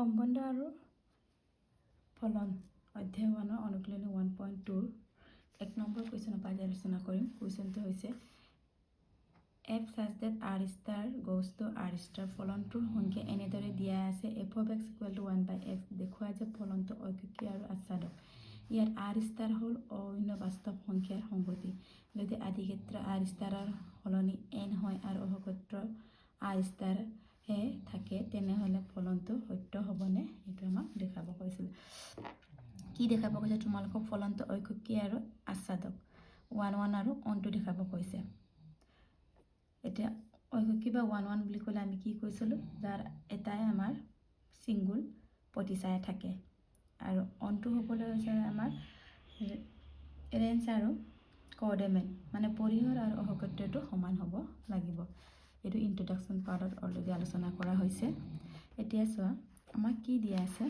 সম্বন্ধ আৰু ফলন অধ্যায় 1 অনুশীলনী 1.2 এক নম্বৰ কুৱেশ্যনৰ পৰা আলোচনা কৰিম। কুৱেশ্যনটো হৈছে f such that r star goes to r star ফলনটোৰ সংখ্যা এনেদৰে দিয়া আছে f of x equal to 1 by x দেখুৱাই যে ফলনটো ঐকিক আৰু আচ্ছাদক। ইয়াত r star হ'ল অন্য বাস্তৱ সংখ্যাৰ সংগতি। যদি আদিক্ষেত্ৰ r star সলনি n হয় আৰু অহক্ষেত্ৰ r star হে থাকে তেনেহলে ফলনটো সত্য হ'বনে এইটো আমাক দেখাব কৈছিল। কি দেখাব কৈছে তোমালোকক ফলনটো ঐকিক আৰু আচ্ছাদক 1 1 আৰু 1 দেখাব কৈছে। এটা ঐকিক বা 1 1 বুলি ক'লে আমি কি কৈছিলো যাৰ এটাই আমাৰ সিঙ্গল প্ৰতিচায় থাকে আৰু 1 হ'বলৈ হৈছে আমাৰ ৰেঞ্জ আৰু কোঅৰ্ডিনেট মানে পৰিহৰ আৰু অহক্ষেত্ৰটো সমান হ'ব লাগিব। এইটো ইন্ট্ৰোডাকশন পাৰ্টত অলৰেডি আলোচনা কৰা হৈছে। এতিয়া চোৱা আমাক কি দিয়া আছে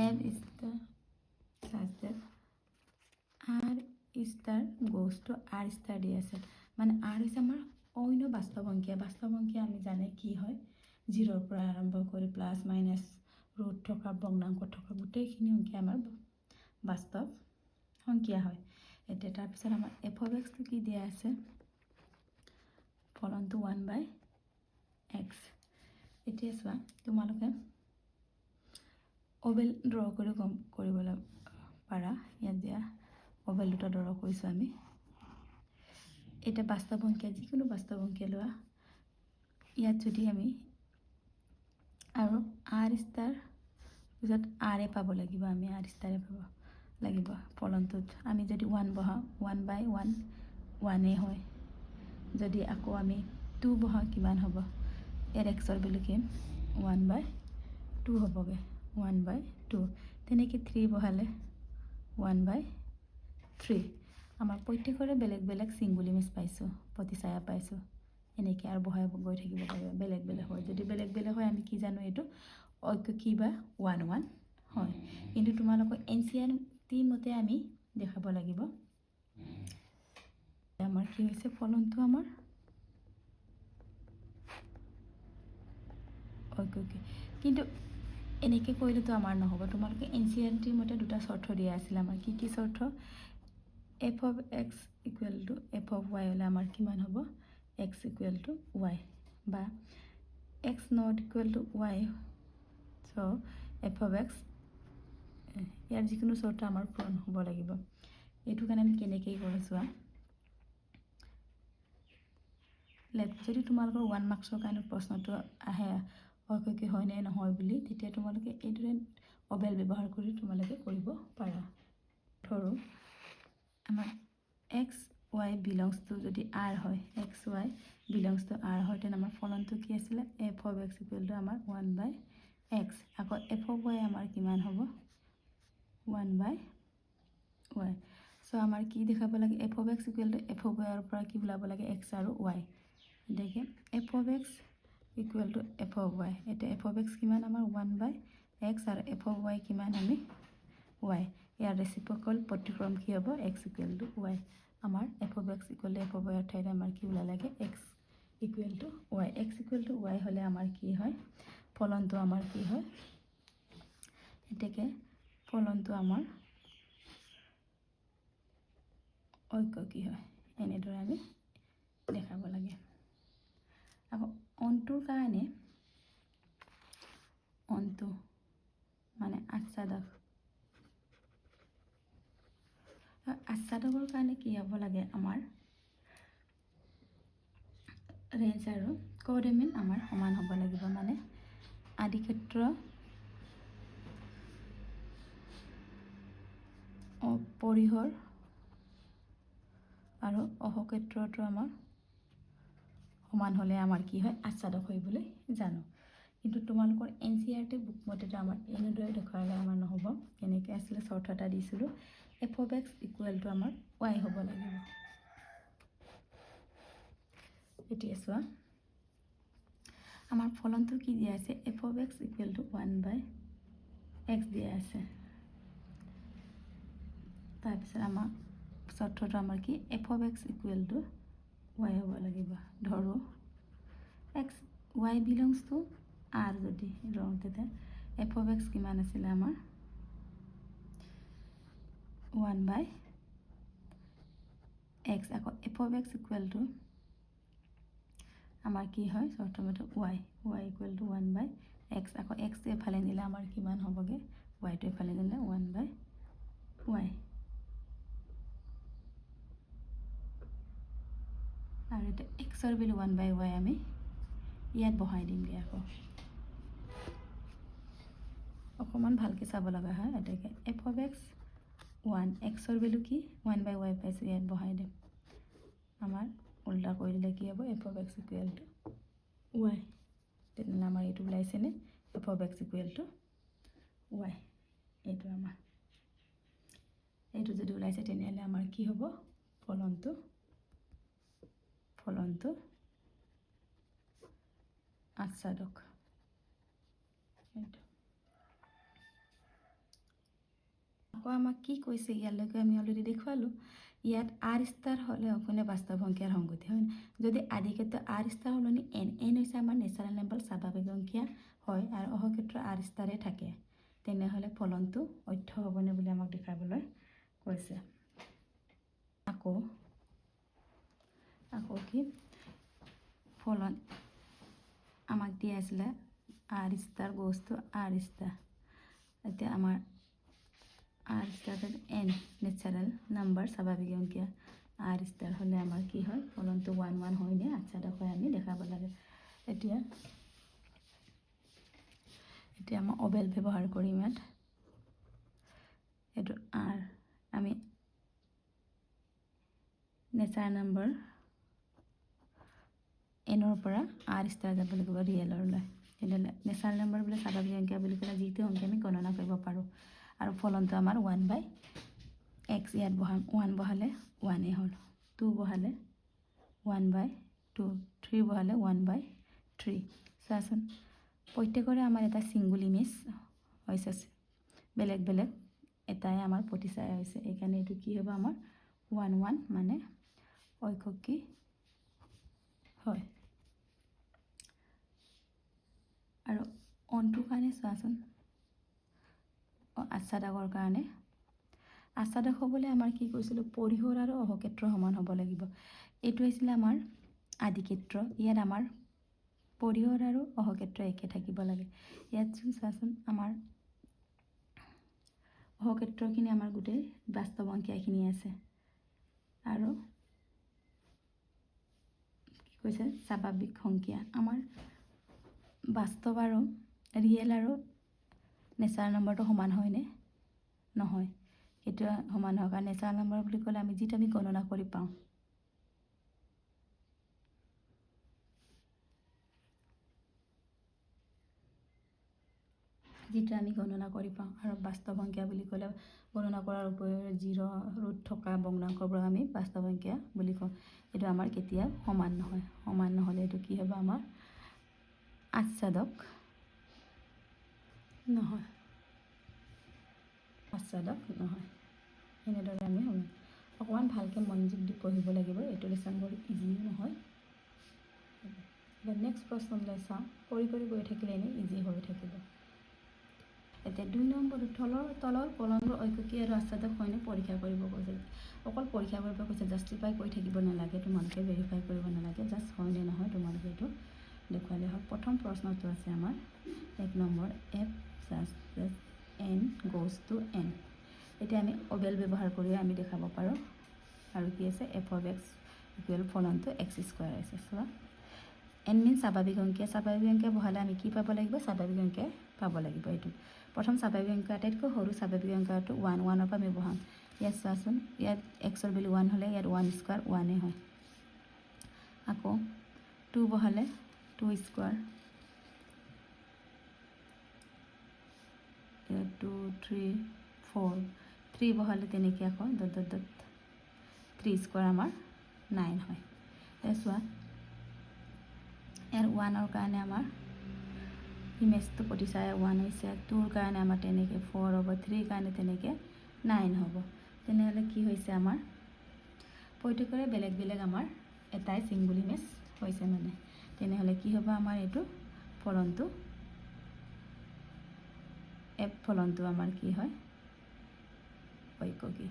f star such that r star goes to r star দিয়া আছে মানে r হৈছে আমাৰ অন্য বাস্তৱ সংখ্যা আমি জানে কি হয় 0 পৰা আৰম্ভ কৰি প্লাস মাইনাস ৰুট থকা ভগ্নাংক থকা গোটেইখিনি সংখ্যা আমাৰ বাস্তৱ সংখ্যা হয়। এতিয়া তাৰ পিছত আমাৰ f of x টো কি দিয়া আছে ফলনটো 1 by x। এতিয়া চোৱা তোমালোকে ওভেল ড্ৰ কৰিবলৈ পাৰা। ইয়াত দিয়া ওভেল দুটা ড্ৰ কৰিছো আমি। এটা বাস্তৱ সংখ্যা যিকোনো বাস্তৱ সংখ্যা লোৱা। ইয়াত যদি আমি আৰু r star পিছত r এ পাব লাগিব আমি r star এ পাব লাগিব ফলনটোত আমি যদি 1 বহাও 1 by 1 1 এ হয়। যদি আকৌ আমি 2 বহাও কিমান হ'ব এর xৰ বিলকে 1 by 2 হ'বগে 1 by 2 তেনেকে 3 বহালে 1 by 3 আমাৰ প্ৰত্যেকৰে বেলেগ বেলেগ সিঙ্গল ইমেজ পাইছো প্ৰতিছায়া পাইছো এনেকে আৰু বহাই গৈ থাকিব পাৰে বেলেগ বেলেগ হয়। যদি বেলেগ বেলেগ হয় আমি কি জানো এইটো ঐকিক বা 1 1 হয়। কিন্তু তোমালোকৰ এনচিআৰটি মতে আমি দেখাব লাগিব আমাৰ কি হৈছে ফলনটো আমাৰ ঐকিক। কিন্তু এনেকে কৰিলেতো আমাৰ নহ'ব। তোমালোকে এনচিআৰটিৰ মতে দুটা শৰ্ত দিয়া আছিল আমাৰ কি কি শৰ্ত f of x equal to f of y হলে আমাৰ কিমান হ'ব x equal to y বা x not equal to y so f of x ইয়াৰ যিকোনো শৰ্ত আমাৰ পূৰণ হ'ব লাগিব। এইটো কাৰণে আমি কেনেকৈ কৰি চোৱা যদি তোমালোকৰ 1 মাৰ্কছৰ কাৰণে প্ৰশ্নটো আহে ঐকিক হয় নে নহয় বুলি তেতিয়া তোমালোকে এইটোৰে ওভেল ব্যৱহাৰ কৰি তোমালোকে কৰিব পাৰা। ধৰো আমাৰ x y belongs to যদি r হয় x y belongs to r হয় তেনে আমাৰ ফলনটো কি আছিল f of x equal to আমাৰ 1 by x আকৌ f of y আমাৰ কিমান হ'ব 1 by y। সো আমাৰ কি দেখাব লাগে f of x equal to f of y ৰ পৰা কি ওলাব লাগে x আৰু y। দেখে f of x equal to f of y এটা f of x কিমান আমাৰ 1 by x আৰু f of y কিমান আমি y ইয়াৰ ৰেচিপ্ৰকেল প্ৰতিক্ৰম কি হ'ব x equal to y আমাৰ f of x equal to f of y ৰ ঠাইত আমাৰ কি ওলা লাগে x equal to y x equal to y হলে আমাৰ কি হয় ফলনটো আমাৰ কি হয় এটাকে ফলনটো আমাৰ ঐকিক হয় এনেদৰে আমি দেখাব লাগে। আকৌ অন্তুৰ কাৰণে অন্তু মানে আচ্ছাদকৰ কাৰণে কি হ'ব লাগে আমাৰ ৰেঞ্জ আৰু কোঅৰ্ডিনেট আমাৰ সমান হ'ব লাগিব মানে আদিক্ষেত্ৰ পৰিহৰ আৰু অহক্ষেত্ৰটো আমাৰ সমান হলে আমাৰ কি হয় আচ্ছাদক হয় বুলি জানো। কিন্তু তোমালোকৰ এনচিআৰটি বুক মতেটো আমাৰ এনেদৰে দেখালে আমাৰ নহ'ব। কেনেকৈ আছিলে শৰ্ত এটা দিছিলো f of x equal to আমাৰ y হ'ব লাগিব। এতিয়া চোৱা আমাৰ ফলনটো কি দিয়া আছে f of x equal to 1 by x দিয়া আছে। তাৰপিছত আমাৰ শৰ্তটো আমাৰ কি f of x equal to y হ'ব লাগিব। ধৰো x y belongs to r যদি ৰং তেতে f of x কিমান আছিল আমাৰ 1/x আকৌ f of x equal to আমাৰ কি হয় প্ৰথমতে y equal to 1/x আকৌ x এফালে নিলে আমাৰ কিমান হ'বগে y টো এফালে নিলে 1/y আৰু এটা x ৰ ভ্যালু 1/y আমি ইয়াত বহাই দিমগে আকৌ অকমান ভালকে চাব লগা হয় এটাকে f of x 1 x ৰ ভ্যালু কি 1/y পাইছো ইয়াত বহাই দিম আমাৰ উল্টা কৰি দিলে কি হ'ব f of x equal to y তেনে আমাৰ এইটো ওলাইছে নে f of x equal to y এইটো আমাৰ এইটো যদি ওলাইছে তেনেহলে আমাৰ কি হ'ব ফলনটো আচ্ছাদক এইটো আকৌ আমাক কি কৈছে ইয়ালৈকে আমি অলৰেডি দেখুৱালো ইয়াত r ষ্টাৰ হলে অকনে বাস্তৱ সংখ্যাৰ সংগতি হয় যদি আদিক্ষেত্ৰ r ষ্টাৰ হলনি n হৈছে আমাৰ নেচাৰেল নাম্বাৰ স্বাভাৱিক সংখ্যা হয় আৰু অহক্ষেত্ৰ r ষ্টাৰে থাকে তেনেহলে ফলনটো অৰ্থ হ'বনে বুলি আমাক দেখাবলৈ কৈছে আকৌ কি ফলন আমাক দিয়া আছিল r star goes to r star এতিয়া আমাৰ r star n natural number স্বাভাৱিক সংখ্যা r ষ্টাৰ হলে আমাৰ কি হয় ফলনটো 1 1 হয় নে আচ্ছা দেখো আমি দেখাব লাগে এতিয়া আমাৰ অবেল ব্যৱহাৰ কৰিম ইয়াত এটো r আমি নেচাৰেল নাম্বাৰ n ৰ পৰা r ষ্টাৰ যাব লাগিব ৰিয়েলৰ লৈ তেনে নেচাৰেল নাম্বাৰ বুলি স্বাভাৱিক সংখ্যা বুলি ক'লে যিটো সংখ্যা আমি গণনা কৰিব পাৰো আৰু ফলনটো আমাৰ 1/x ইয়াত বহাম 1 বহালে 1 এ হল 2 বহালে 1/2 3 বহালে 1/3 চাচোন প্ৰত্যেকৰে আমাৰ এটা সিঙ্গল ইমেজ হৈছে বেলেগ বেলেগ এটাই আমাৰ প্ৰতিচায় হৈছে এইকাৰণে এটো কি হ'ব আমাৰ 1 1 মানে ঐকক কি হয় আৰু অনটো কাৰণে চাচোন আচ্ছাদকৰ কাৰণে আচ্ছাদক হ'বলৈ আমাৰ কি কৈছিল পৰিহৰ আৰু অহক্ষেত্ৰ সমান হ'ব লাগিব এটো আছিল আমাৰ আদিক্ষেত্ৰ ইয়াত আমাৰ পৰিহৰ আৰু অহক্ষেত্ৰ একে থাকিব লাগে ইয়াত চাচোন আমাৰ অহক্ষেত্ৰখিনি আমাৰ গোটেই বাস্তৱ সংখ্যাখিনি আছে আৰু কি কৈছে স্বাভাৱিক সংখ্যা আমাৰ বাস্তৱ আৰু ৰিয়েল আৰু নেচাৰেল নাম্বাৰটো সমান হয় নে নহয় এটা সমান হয় কাৰণ নেচাৰেল নাম্বাৰ বুলি ক'লে আমি যেটা আমি গণনা কৰি পাওঁ যেটা আমি গণনা কৰি পাওঁ আৰু বাস্তৱ সংখ্যা বুলি ক'লে গণনা কৰাৰ উপৰিও 0 ৰুট থকা ভগ্নাংশবোৰ আমি বাস্তৱ সংখ্যা বুলি কওঁ এটো আমাৰ কেতিয়া সমান নহলে এটো কি হ'ব আমাৰ আচ্ছাদক নহয় এনেদৰে আমি অকমান ভালকে মনোযোগ দি পঢ়িব লাগিব এটো লেসন বৰ ইজি নহয় নেক্সট প্ৰশ্নলৈ চাওঁ কৰি গৈ থাকিলে এনে ইজি হৈ থাকিব এতিয়া 2 নম্বৰ তলৰ কলমবোৰ ঐককী আৰু আচ্ছাদক হয়নে পৰীক্ষা কৰিব কৈছে অকল পৰীক্ষা কৰিব কৈছে জাস্টিফাই কৰি থাকিব নালাগে তোমালোকে ভেৰিফাই কৰিব নালাগে জাস্ট হয় নে নহয় তোমালোকে এটো দেখুৱালে হয় প্ৰথম প্ৰশ্নটো আছে আমাৰ 1 number f such that n goes to n এতিয়া আমি অবেল ব্যৱহাৰ কৰি আমি দেখাব পাৰো আৰু কি আছে f of x equal ফলনটো x square আছে সো n means স্বাভাৱিক সংখ্যা বহালে আমি কি পাব লাগিব স্বাভাৱিক সংখ্যা পাব লাগিব এটো প্ৰথম স্বাভাৱিক সংখ্যা আটাইতকৈ সৰু স্বাভাৱিক সংখ্যাটো 1 1 ৰ পৰা আমি বহাম ইয়াত চাচোন ইয়াত x ৰ ভ্যালু 1 হলে ইয়াত 1 স্কয়াৰ 1 এ হয় আকৌ 2 বহালে 2 স্কয়াৰ 2 3 4 3 বহালে তেনেকৈ আকৌ ডট 3 স্কয়াৰ আমাৰ 9 হয় এসোৱা এৰ 1 ৰ কাৰণে আমাৰ ইমেজটো প্ৰতিচায় 1 হৈছে 2 ৰ কাৰণে আমাৰ তেনেকৈ 4 হ'ব 3 কাৰণে তেনেকৈ 9 হ'ব তেনেহলে কি হৈছে আমাৰ প্ৰত্যেকৰে বেলেগ বেলেগ আমাৰ এটাই সিঙ্গল ইমেজ হৈছে মানে তেনেহলে কি হ'ব আমাৰ এটো ফলনটো এফ ফলনটো আমাৰ কি হয় ঐককী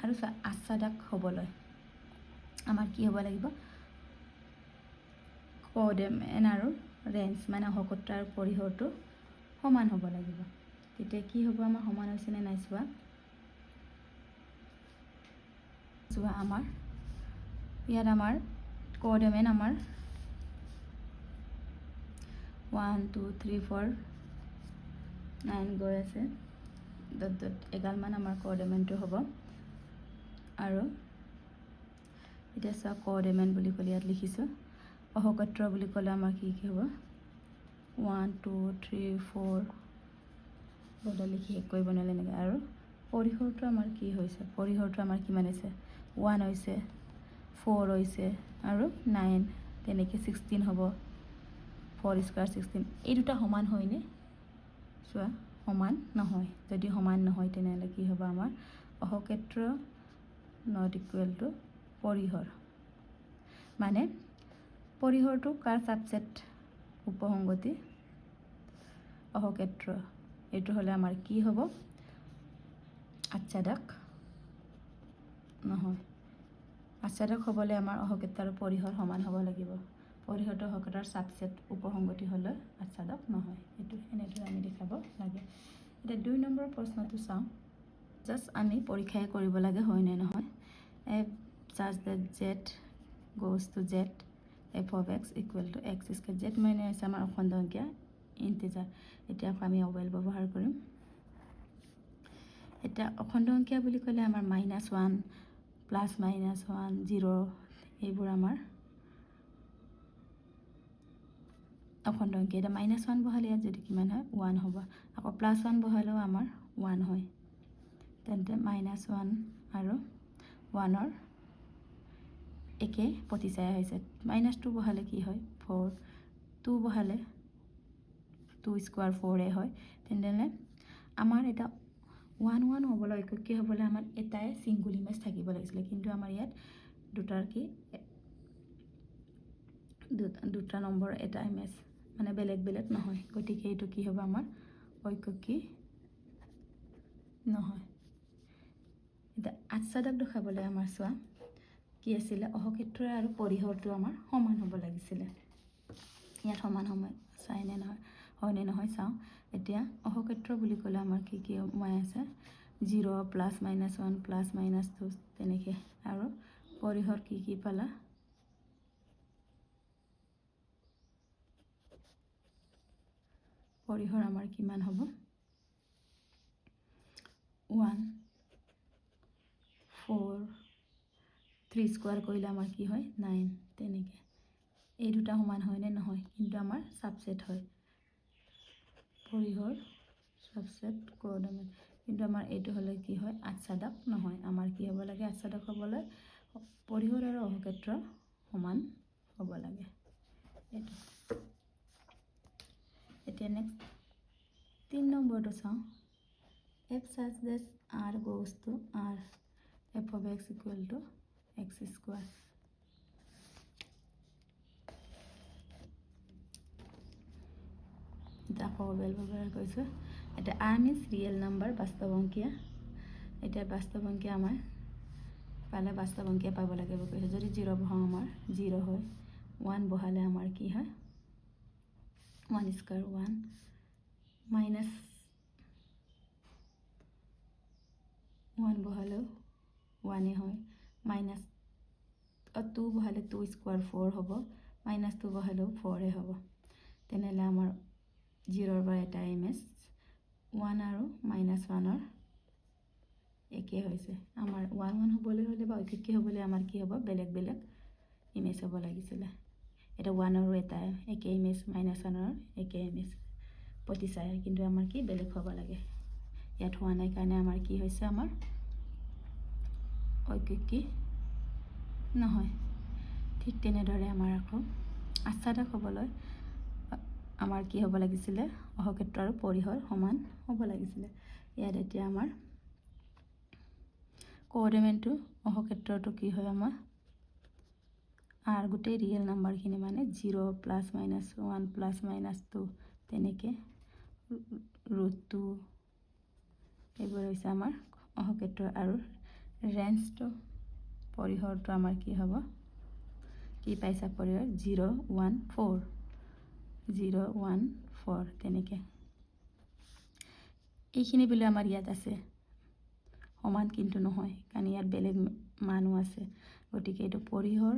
আৰু আচ্ছাদক হ'বলৈ আমাৰ কি হ'ব লাগিব কোঅৰ্ডিনেট আৰু ৰেঞ্জ মানে অহকত্ৰ আৰু পৰিসৰটো সমান হ'ব লাগিব তেতিয়া কি হ'ব আমাৰ সমান হৈছে নে নাই চোৱা আমাৰ ইয়াত আমাৰ কোঅৰ্ডিনেট আমাৰ 1 2 3 4 9 গৈ আছে ডট ডট এগালমান আমাৰ কোঅৰ্ডিনেটটো হ'ব আৰু এতিয়া চোৱা কোঅৰ্ডিনেট বুলি ক'লে ইয়াত লিখিছোঁ অহকত্ৰ বুলি ক'লে আমাৰ কি কি হ'ব 1 2 3 4 বৰ্ডাৰ লিখি শেষ কৰিব নোৱাৰিলে এনেকৈ আৰু পৰিসৰটো আমাৰ কি হৈছে পৰিসৰটো আমাৰ কিমান হৈছে 1 হৈছে 4 হৈছে আৰু 9 তেনেকৈ 16 হ'ব 4 স্কোৱাৰ 16 এই দুটা সমান হয়নে চোৱা সমান নহয় যদি সমান নহয় তেনেহ'লে কি হ'ব আমাৰ অহক্ষেত্ৰ নট ইকুৱেল টু পৰিসৰ মানে পৰিসৰটো কাৰ সাবসেট উপসংগতি অহক্ষেত্ৰ এইটো হ'লে আমাৰ কি হ'ব আচ্ছাদক নহয় আচ্ছাদক হ'বলৈ আমাৰ অহক্ষেত্ৰ আৰু পৰিসৰ সমান হ'ব লাগিব পৰিসৰটো অহক্ষেত্ৰৰ সাবসেট উপসংগতি হ'লে আচ্ছাদক নহয় এইটো এনেদৰে আমি দেখাব লাগে এতিয়া 2 নম্বৰ প্ৰশ্নটো চাওঁ জাষ্ট আমি পৰীক্ষাই কৰিব লাগে হয় নে নহয় F such that z goes to z f of x equal to x square z মানে হৈছে আমাৰ অখণ্ড সংখ্যা ইন্টিজাৰ এতিয়া আমি অবেল ব্যৱহাৰ কৰিম এটা অখণ্ড সংখ্যা বুলি ক'লে আমাৰ -1 +-1 0 এইবোৰ আমাৰ অখণ্ড সংখ্যা এটা -1 বহালে ইয়াত যদি কিমান হয় 1 হ'ব আকৌ +1 বহালেও আমাৰ 1 হয় তেন্তে -1 আৰু 1ৰ একে প্ৰতিচায়া হৈছে -2 বহালে কি হয় 4 2 বহালে 2 স্কোয়াৰ 4 হয় তেন্তে আমাৰ এটা 1 1 হ'বলৈ ঐককী হ'বলৈ আমাৰ এটাই সিঙ্গল ইমেজ থাকিব লাগিছিল কিন্তু আমাৰ ইয়াত দুটাৰ কি দুটা নম্বৰ এটা ইমেজ মানে বেলেগ বেলেগ নহয় গতিকে এইটো কি হ'ব আমাৰ ঐককী নহয় এটা আচ্ছাদক দেখাবলৈ আমাৰ চোৱা কি আছিল অহক্ষেত্ৰ আৰু পৰিসৰটো আমাৰ সমান হ'ব লাগিছিল ইয়াত সমান সময় চাই নে নহয় হয় নে নহয় চাওঁ এতিয়া অহক্ষেত্ৰ বুলি ক'লে আমাৰ কি কি মই আছে 0 +-1 +-2 তেনেকৈ আৰু পৰিসৰ কি কি পালা পৰিসৰ আমাৰ কিমান হ'ব 1 4 3 স্কোয়াৰ কৰিলে আমাৰ কি হয় 9 তেনেকৈ এই দুটা সমান হয় নে নহয় কিন্তু আমাৰ সাবসেট হয় পৰিসৰ সাবসেট কোঅৰ্ডিনেট কিন্তু আমাৰ এইটো হ'লে কি হয় আচ্ছাদক নহয় আমাৰ কি হ'ব লাগে আচ্ছাদক হ'বলৈ পৰিসৰ আৰু অহক্ষেত্ৰ সমান হ'ব লাগে এইটো এতিয়া নেক্সট 3 নম্বৰটো চাওঁ f such that r goes to r f of x equal to x square এটা ফৰ্মেল ব্যৱহাৰ কৰিছোঁ এটা r means real number বাস্তৱ অংকীয়া এটা বাস্তৱ অংকীয়া আমাৰ পালে বাস্তৱ অংকীয়া পাব লাগিব কৈছে যদি 0 বহাও আমাৰ 0 হয় 1 বহালে আমাৰ কি হয় 1 স্কয়ার 1 minus 1 বহালে 1 হয় minus 2 বহালে 2 স্কয়ার 4 হ'ব minus 2 বহালে 4 হ'ব তেনেহলে আমাৰ 0 ৰ পৰা এটা ইমেজ 1 আৰু -1ৰ একে হৈছে আমাৰ 1 1 হ'বলৈ হ'লে বা ঐককী হ'বলৈ আমাৰ কি হ'ব বেলেগ বেলেগ ইমেজ হ'ব লাগিছিল এটা 1 আৰু এটা একে ইমেজ -1ৰ একে ইমেজ প্ৰতিচায়া কিন্তু আমাৰ কি বেলেগ হ'ব লাগে ইয়াত হোৱা নাই কাৰণে আমাৰ কি হৈছে আমাৰ ঐককী নহয় ঠিক তেনেদৰে আমাৰ আকৌ আচ্ছাদক হ'বলৈ আমাৰ কি হ'ব লাগিছিল অহক্ষেত্ৰ আৰু পৰিসৰ সমান হ'ব লাগিছিল ইয়াত এতিয়া আমাৰ কোঅৰ্ডিনেটটো অহক্ষেত্ৰটো কি হয় আমাৰ r গোটেই ৰিয়েল নাম্বাৰখিনি মানে 0 +-1 +-2 তেনেকৈ √2 এইবোৰ হৈছে আমাৰ অহক্ষেত্ৰ আৰু ৰেঞ্জটো পৰিসৰটো আমাৰ কি হ'ব কি পাইছা পৰিসৰ 0 1 4 0 1 4 তেনেকৈ এইখিনি বুলি আমাৰ ইয়াত আছে সমান কিন্তু নহয় কাৰণ ইয়াত বেলেগ মানো আছে গতিকে এইটো পৰিসৰ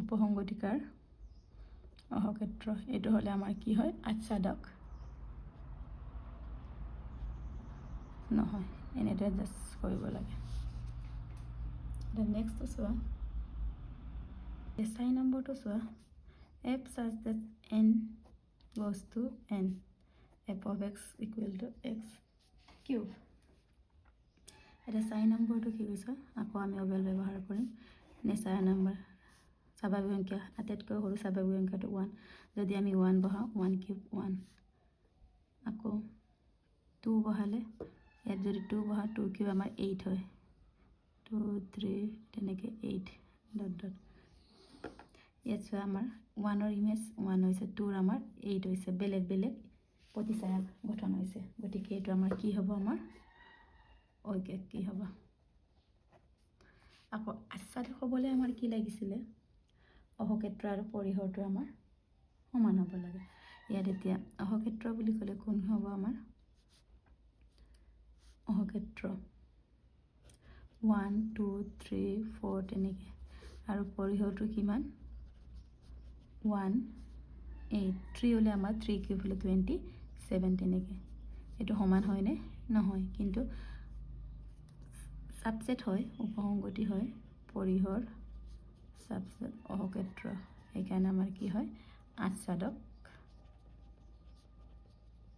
উপসংগতিকাৰ অহক্ষেত্ৰ এইটো হ'লে আমাৰ কি হয় আচ্ছাদক নহয় এনেদৰে জাষ্ট কৰিব লাগে নেক্সটটো চোৱা 4 নম্বৰটো চোৱা f such that n goes to n f of x equal to x cube এটা 4 নম্বৰটো কি কৈছে আকৌ আমি অবেল ব্যৱহাৰ কৰিম নে 4 নম্বৰ স্বাভাৱিক সংখ্যা আটাইতকৈ সৰু স্বাভাৱিক সংখ্যাটো 1 যদি আমি 1 বহাওঁ 1 কিউব 1 আকৌ 2 বহালে ইয়াত যদি 2 বহাওঁ 2 কিউব আমাৰ 8 হয় 2 3 তেনেকৈ 8 ডট ডট ইয়াত চোৱা আমাৰ 1ৰ ইমেজ 1 হৈছে 2ৰ আমাৰ 8 হৈছে বেলেগ বেলেগ প্ৰতিচায়া গঠন হৈছে গতিকে এইটো আমাৰ কি হ'ব আমাৰ ঐকিক কি হ'ব আকৌ আচ্ছাদক হ'বলৈ আমাৰ কি লাগিছিলে অহক্ষেত্ৰ আৰু পৰিসৰটো আমাৰ সমান হ'ব লাগে ইয়াত এতিয়া অহক্ষেত্ৰ বুলি ক'লে কোন হ'ব আমাৰ অহক্ষেত্ৰ 1 2 3 4 তেনেকৈ আৰু পৰিসৰটো কিমান 1 8 3 হ'লে আমাৰ 3 কিউব হ'লে 27 তেনেকৈ এইটো সমান হয়নে নহয় কিন্তু সাবসেট হয় উপসংগতি হয় পৰিসৰ সাবসেট অহক্ষেত্ৰ এইকাৰণে আমাৰ কি হয় আচ্ছাদক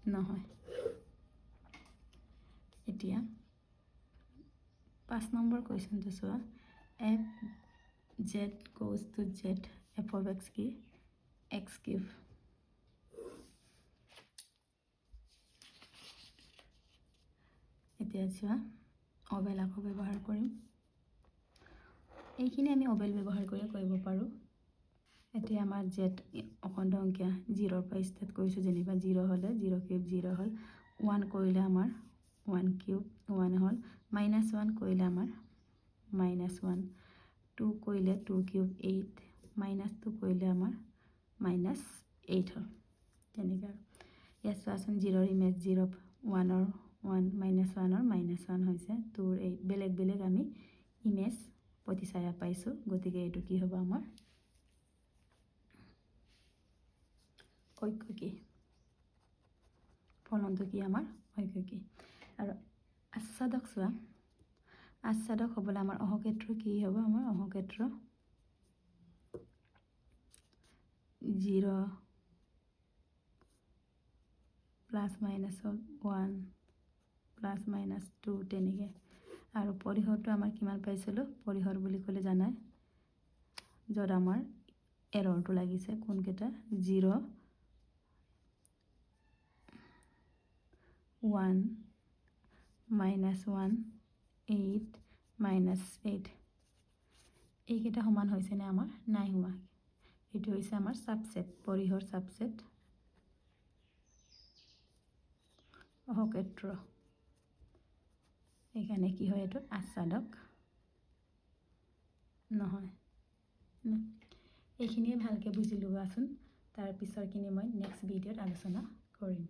নহয় এতিয়া 5 নম্বৰ কুৱেশ্যনটো চোৱা f z goes to z f of x কি x cube এতিয়া চোৱা অবেল আকৌ ব্যৱহাৰ কৰিম এইখিনি আমি অবেল ব্যৱহাৰ কৰি কৰিব পাৰোঁ এতিয়া আমাৰ z অখণ্ড সংখ্যা 0ৰ পৰা ষ্টাৰ্ট কৰিছোঁ যেনিবা 0 হ'লে 0 কিউব 0 হ'ল 1 কৰিলে আমাৰ 1 কিউব 1 হ'ল -1 কৰিলে আমাৰ -1 2 কৰিলে 2 কিউব 8 -2 কৰিলে আমাৰ -8 হ'ল তেনেকৈ আৰু ইয়াত চোৱাচোন 0ৰ ইমেজ 0 1ৰ 1 -1ৰ -1 হৈছে 2ৰ 8 বেলেগ বেলেগ আমি ইমেজ প্ৰতিচায়া পাইছোঁ গতিকে এইটো কি হ'ব আমাৰ ঐকিক ফলনটো কি আমাৰ ঐকিক আৰু আচ্ছাদক চোৱা আচ্ছাদক হ'বলৈ আমাৰ অহক্ষেত্ৰ কি হ'ব আমাৰ অহক্ষেত্ৰ 0 +- 1 +- 2 তেনেকৈ আৰু পৰিসৰটো আমাৰ কিমান পাইছিলোঁ পৰিসৰ বুলি ক'লে জানাই য'ত আমাৰ এৰৰটো লাগিছে কোনকেইটা 0 1 -1 8 -8 এইকেইটা সমান হৈছেনে আমাৰ নাই হোৱা এইটো হৈছে আমাৰ সাবসেট পৰিসৰ সাবসেট অহক্ষেত্ৰ এইকাৰণে কি হয় এইটো আচ্ছাদক নহয় এইখিনিয়ে ভালকৈ বুজি লোৱাচোন তাৰ পিছৰখিনি মই নেক্সট ভিডিঅ'ত আলোচনা কৰিম